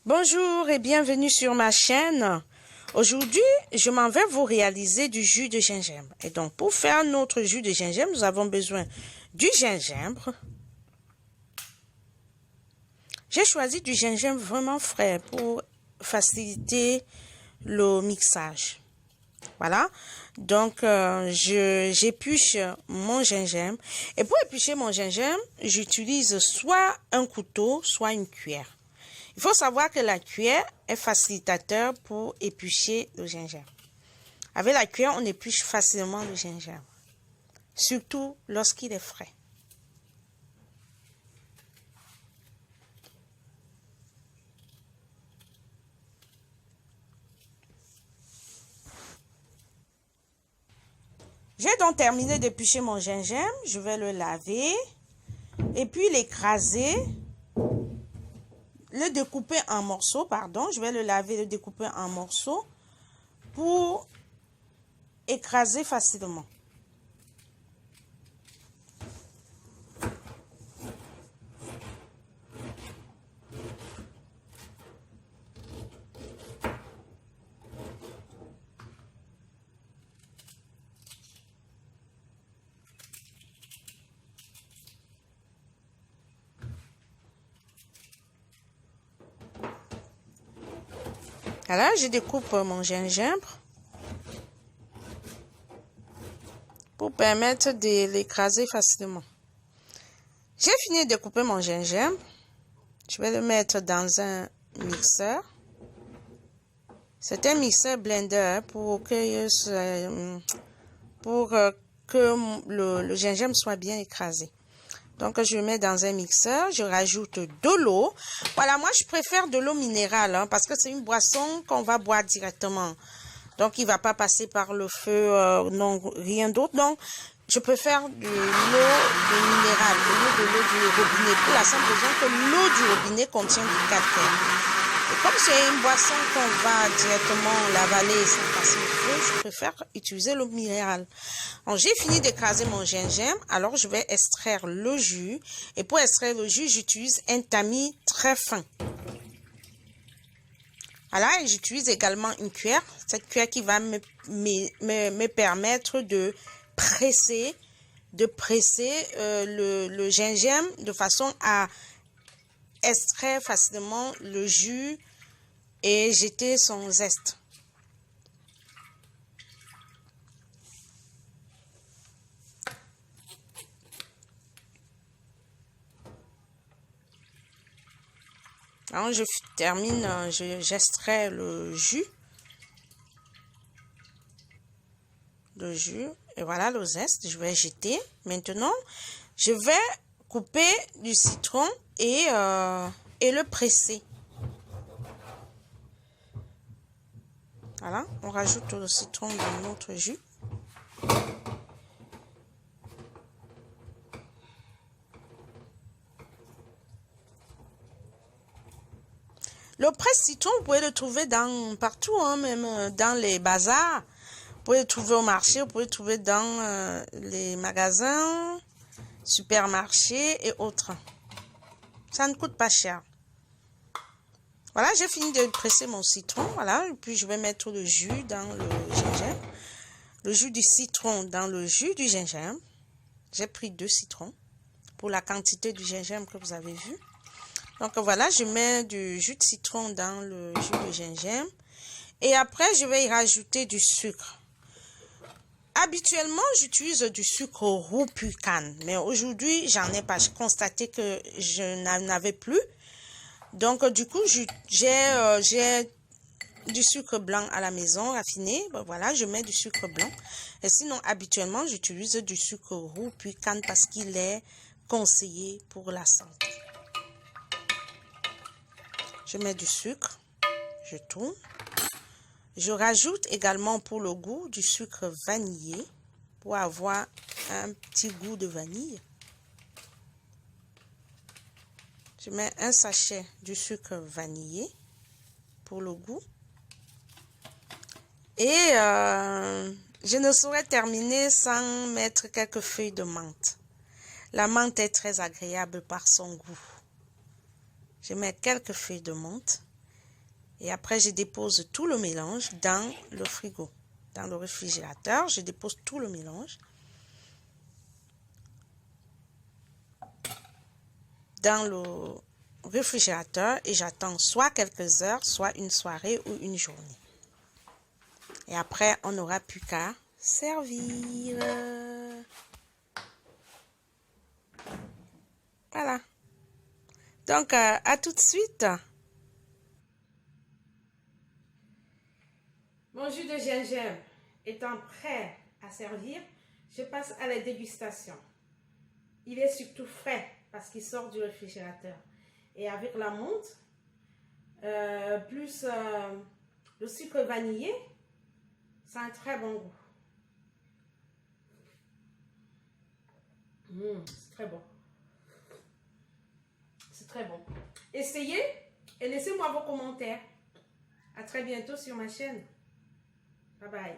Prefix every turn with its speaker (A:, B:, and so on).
A: Bonjour et bienvenue sur ma chaîne. Aujourd'hui, je m'en vais vous réaliser du jus de gingembre. Et donc, pour faire notre jus de gingembre, nous avons besoin du gingembre. J'ai choisi du gingembre vraiment frais pour faciliter le mixage. Voilà. Donc, j'épluche mon gingembre. Et pour éplucher mon gingembre, j'utilise soit un couteau, soit une cuillère. Il faut savoir que la cuillère est facilitateur pour éplucher le gingembre. Avec la cuillère, on épluche facilement le gingembre, surtout lorsqu'il est frais. J'ai donc terminé d'éplucher mon gingembre. Je vais le laver et puis l'écraser. Le découper en morceaux, pardon. Je vais le laver, le découper en morceaux pour écraser facilement. Voilà, je découpe mon gingembre pour permettre de l'écraser facilement. J'ai fini de découper mon gingembre. Je vais le mettre dans un mixeur. C'est un mixeur blender pour que le gingembre soit bien écrasé. Donc, je le mets dans un mixeur. Je rajoute de l'eau. Voilà, moi, je préfère de l'eau minérale parce que c'est une boisson qu'on va boire directement. Donc, il ne va pas passer par le feu, non, rien d'autre. Donc, je préfère de l'eau minérale au lieu de l'eau du robinet. Pour la simple raison que l'eau du robinet contient du calcaire. Et comme c'est une boisson qu'on va directement l'avaler sans passer au feu, je préfère utiliser l'eau minérale. J'ai fini d'écraser mon gingembre, alors je vais extraire le jus. Et pour extraire le jus, j'utilise un tamis très fin. Voilà, et j'utilise également une cuillère. Cette cuillère qui va me permettre de presser le gingembre de façon à extraire facilement le jus et jeter son zeste. Alors, je termine, j'extrais le jus. Et voilà le zeste, je vais jeter. Maintenant, je vais couper du citron et le presser. Voilà, on rajoute le citron dans notre jus. Le presse-citron, vous pouvez le trouver partout, même dans les bazars. Vous pouvez le trouver au marché, vous pouvez le trouver dans les magasins, supermarchés et autres. Ça ne coûte pas cher. Voilà, j'ai fini de presser mon citron. Voilà, et puis je vais mettre le jus dans le gingembre. Le jus du citron dans le jus du gingembre. J'ai pris 2 citrons pour la quantité du gingembre que vous avez vu. Donc voilà, je mets du jus de citron dans le jus de gingembre. Et après, je vais y rajouter du sucre. Habituellement, j'utilise du sucre roux puis canne. Mais aujourd'hui, j'en ai pas. J'ai constaté que je n'en avais plus. Donc, du coup, j'ai du sucre blanc à la maison raffiné. Ben, voilà, je mets du sucre blanc. Et sinon, habituellement, j'utilise du sucre roux puis canne parce qu'il est conseillé pour la santé. Je mets du sucre, je tourne. Je rajoute également pour le goût du sucre vanillé pour avoir un petit goût de vanille. Je mets un sachet du sucre vanillé pour le goût. Et je ne saurais terminer sans mettre quelques feuilles de menthe. La menthe est très agréable par son goût. Je mets quelques feuilles de menthe Et après, je dépose tout le mélange dans le frigo. Dans le réfrigérateur, je dépose tout le mélange. Dans le réfrigérateur et j'attends soit quelques heures, soit une soirée ou une journée. Et après, on n'aura plus qu'à servir. Voilà. Donc, à tout de suite. Mon jus de gingembre étant prêt à servir, je passe à la dégustation. Il est surtout frais parce qu'il sort du réfrigérateur. Et avec la menthe, plus le sucre vanillé, ça a un très bon goût. C'est très bon. C'est très bon. Essayez et laissez-moi vos commentaires. À très bientôt sur ma chaîne. Bye bye.